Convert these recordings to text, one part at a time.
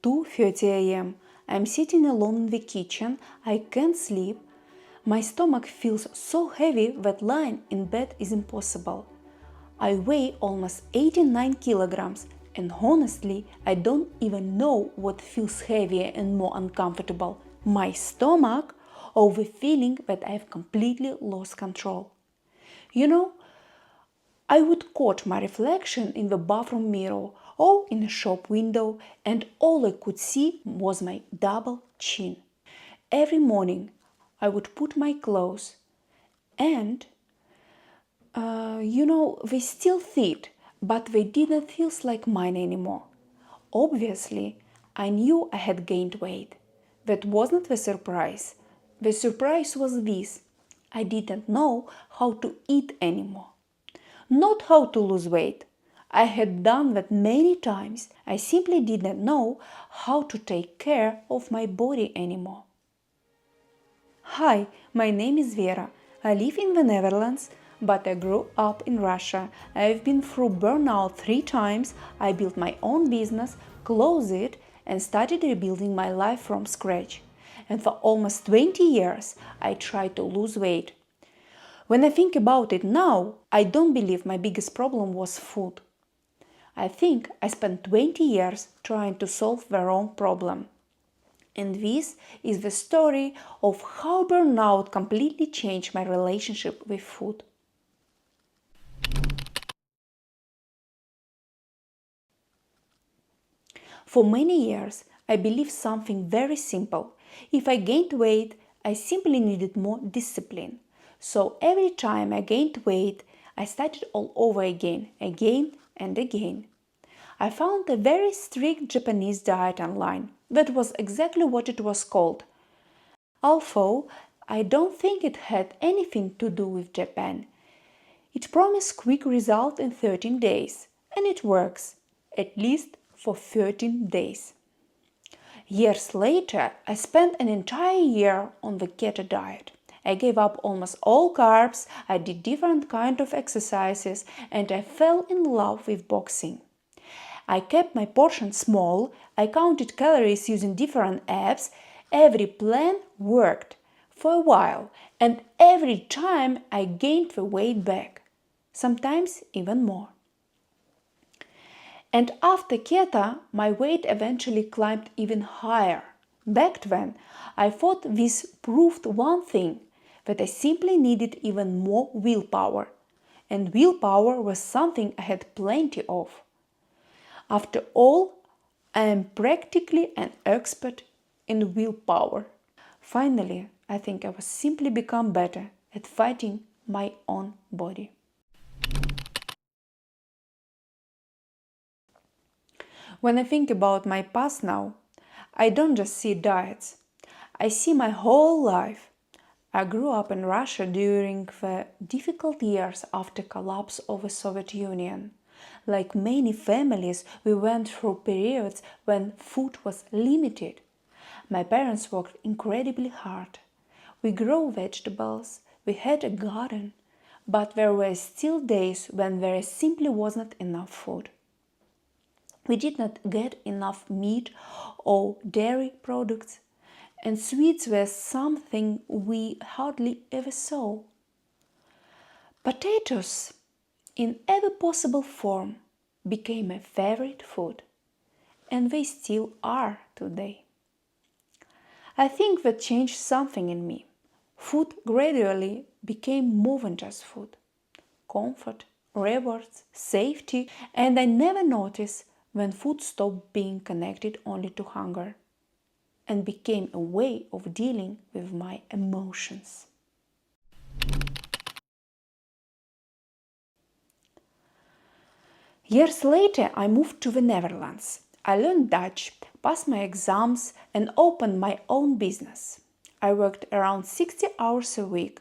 2:30 a.m. I'm sitting alone in the kitchen. I can't sleep. My stomach feels so heavy that lying in bed is impossible. I weigh almost 89 kilograms, and honestly, I don't even know what feels heavier and more uncomfortable, my stomach or the feeling that I've completely lost control. You know, I would catch my reflection in the bathroom mirror or in a shop window, and all I could see was my double chin. Every morning, I would put my clothes, and they still fit, but they didn't feel like mine anymore. Obviously, I knew I had gained weight. That wasn't the surprise. The surprise was this: I didn't know how to eat anymore. Not how to lose weight. I had done that many times. I simply didn't know how to take care of my body anymore. Hi, my name is Vera. I live in the Netherlands, but I grew up in Russia. I've been through burnout 3 times. I built my own business, closed it, and started rebuilding my life from scratch. And for almost 20 years, I tried to lose weight. When I think about it now, I don't believe my biggest problem was food. I think I spent 20 years trying to solve the wrong problem. And this is the story of how burnout completely changed my relationship with food. For many years, I believed something very simple. If I gained weight, I simply needed more discipline. So every time I gained weight, I started all over again and again. I found a very strict Japanese diet online. That was exactly what it was called. Although I don't think it had anything to do with Japan. It promised quick results in 13 days, and it works, at least for 13 days. Years later, I spent an entire year on the keto diet. I gave up almost all carbs, I did different kinds of exercises, and I fell in love with boxing. I kept my portions small, I counted calories using different apps. Every plan worked for a while, and every time I gained the weight back, sometimes even more. And after keto, my weight eventually climbed even higher. Back then, I thought this proved one thing, that I simply needed even more willpower. And willpower was something I had plenty of. After all, I am practically an expert in willpower. Finally, I think I was simply become better at fighting my own body. When I think about my past now, I don't just see diets. I see my whole life. I grew up in Russia during the difficult years after collapse of the Soviet Union. Like many families, we went through periods when food was limited. My parents worked incredibly hard. We grew vegetables, we had a garden, but there were still days when there simply wasn't enough food. We did not get enough meat or dairy products, and sweets were something we hardly ever saw. Potatoes, in every possible form, became a favorite food, and they still are today. I think that changed something in me. Food gradually became more than just food. Comfort, rewards, safety, and I never noticed when food stopped being connected only to hunger and became a way of dealing with my emotions. Years later, I moved to the Netherlands. I learned Dutch, passed my exams, and opened my own business. I worked around 60 hours a week: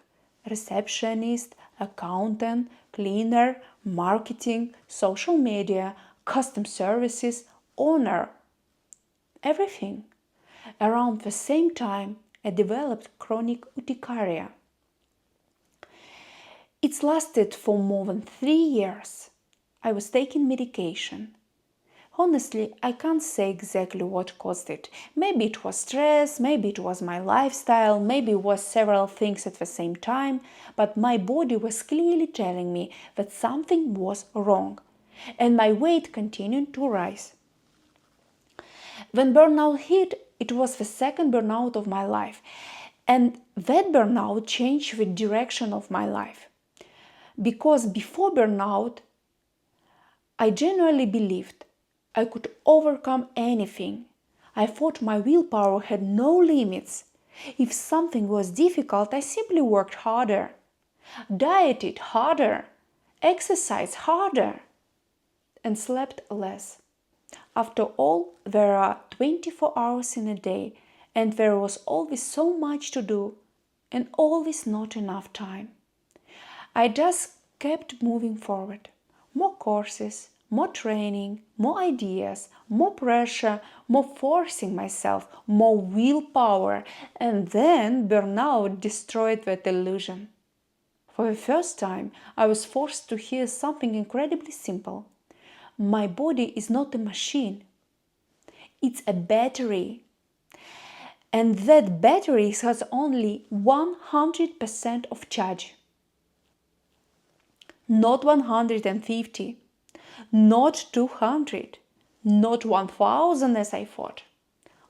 receptionist, accountant, cleaner, marketing, social media, custom services, owner, everything. Around the same time, I developed chronic urticaria. It lasted for more than 3 years. I was taking medication. Honestly, I can't say exactly what caused it. Maybe it was stress, maybe it was my lifestyle, maybe it was several things at the same time, but my body was clearly telling me that something was wrong, and my weight continued to rise. When burnout hit, it was the second burnout of my life, and that burnout changed the direction of my life. Because before burnout, I genuinely believed I could overcome anything. I thought my willpower had no limits. If something was difficult, I simply worked harder, dieted harder, exercised harder, and slept less. After all, there are 24 hours in a day, and there was always so much to do, and always not enough time. I just kept moving forward. More courses, more training, more ideas, more pressure, more forcing myself, more willpower, and then burnout destroyed that illusion. For the first time, I was forced to hear something incredibly simple. My body is not a machine. It's a battery. And that battery has only 100% of charge. Not 150, not 200, not 1000 as I thought,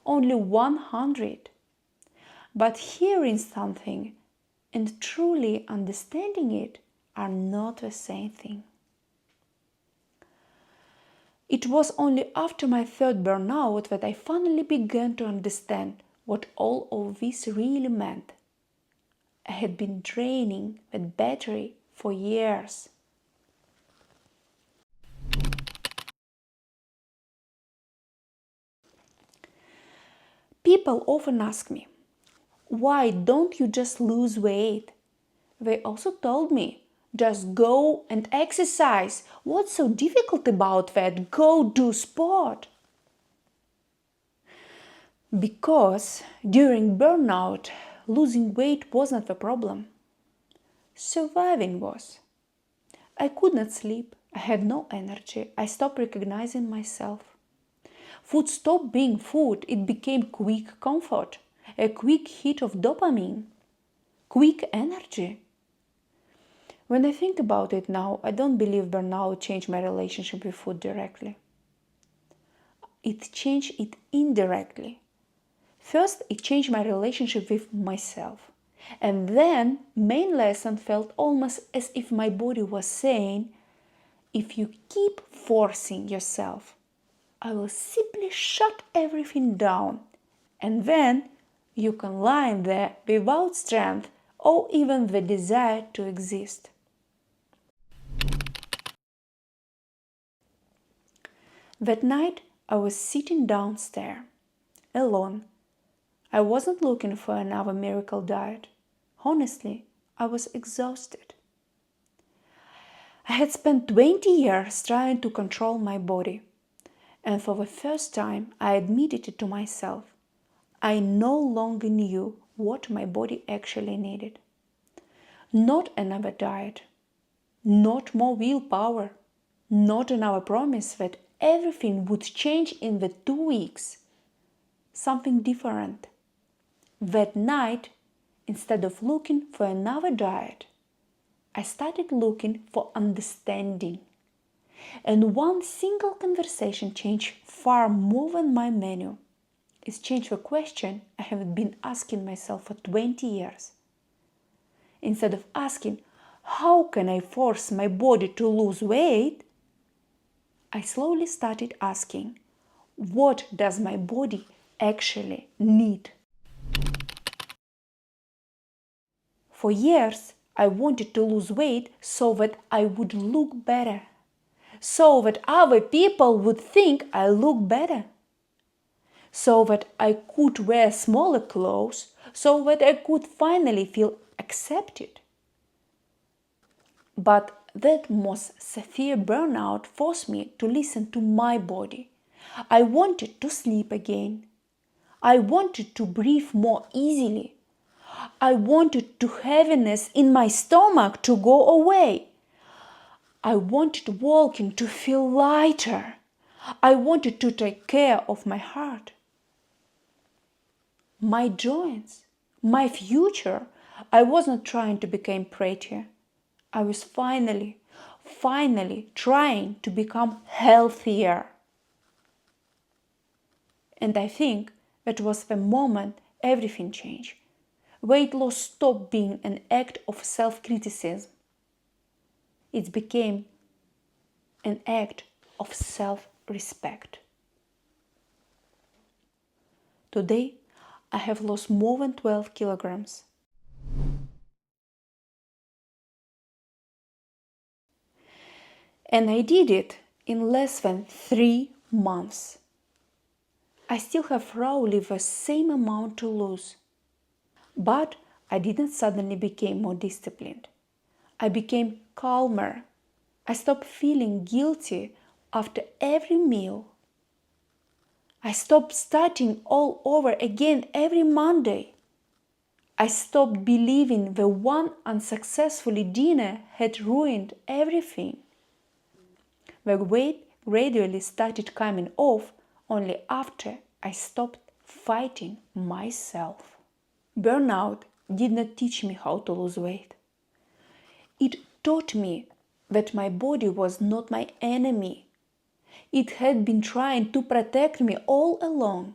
only 100. But hearing something and truly understanding it are not the same thing. It was only after my third burnout that I finally began to understand what all of this really meant. I had been draining that battery for years. People often ask me, why don't you just lose weight? They also told me, just go and exercise. What's so difficult about that? Go do sport. Because during burnout, losing weight wasn't the problem. Surviving was. I could not sleep. I had no energy. I stopped recognizing myself. Food stopped being food. It became quick comfort, a quick hit of dopamine, quick energy. When I think about it now, I don't believe burnout changed my relationship with food directly. It changed it indirectly. First, it changed my relationship with myself. And then, main lesson felt almost as if my body was saying, if you keep forcing yourself, I will simply shut everything down. And then you can lie there without strength or even the desire to exist. That night, I was sitting downstairs, alone. I wasn't looking for another miracle diet. Honestly, I was exhausted. I had spent 20 years trying to control my body. And for the first time, I admitted it to myself. I no longer knew what my body actually needed. Not another diet. Not more willpower. Not another promise that everything would change in the 2 weeks. Something different. That night, instead of looking for another diet, I started looking for understanding. And one single conversation changed far more than my menu. It changed the question I have been asking myself for 20 years. Instead of asking, how can I force my body to lose weight? I slowly started asking, what does my body actually need? For years, I wanted to lose weight so that I would look better, so that other people would think I look better, so that I could wear smaller clothes, so that I could finally feel accepted. But that most severe burnout forced me to listen to my body. I wanted to sleep again. I wanted to breathe more easily. I wanted the heaviness in my stomach to go away. I wanted walking to feel lighter. I wanted to take care of my heart, my joints, my future. I wasn't trying to become prettier. I was finally trying to become healthier. And I think that was the moment everything changed. Weight loss stopped being an act of self-criticism. It became an act of self-respect. Today, I have lost more than 12 kilograms. And I did it in less than 3 months. I still have roughly the same amount to lose. But I didn't suddenly become more disciplined. I became calmer. I stopped feeling guilty after every meal. I stopped starting all over again every Monday. I stopped believing the one unsuccessful dinner had ruined everything. The weight gradually started coming off only after I stopped fighting myself. Burnout did not teach me how to lose weight. It taught me that my body was not my enemy. It had been trying to protect me all along.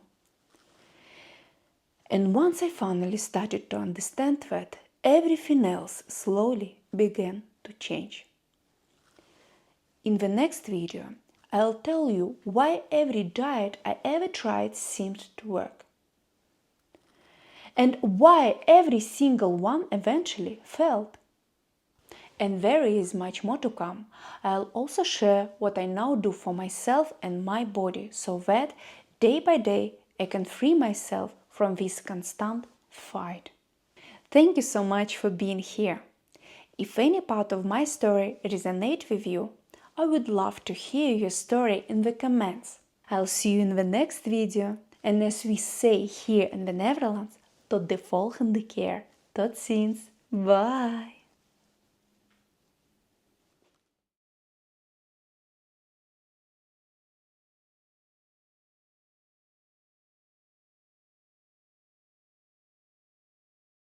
And once I finally started to understand that, everything else slowly began to change. In the next video, I'll tell you why every diet I ever tried seemed to work. And why every single one eventually failed. And there is much more to come. I'll also share what I now do for myself and my body so that day by day I can free myself from this constant fight. Thank you so much for being here. If any part of my story resonates with you, I would love to hear your story in the comments. I'll see you in the next video, and as we say here in the Netherlands, tot de volgende keer. Tot ziens. Bye!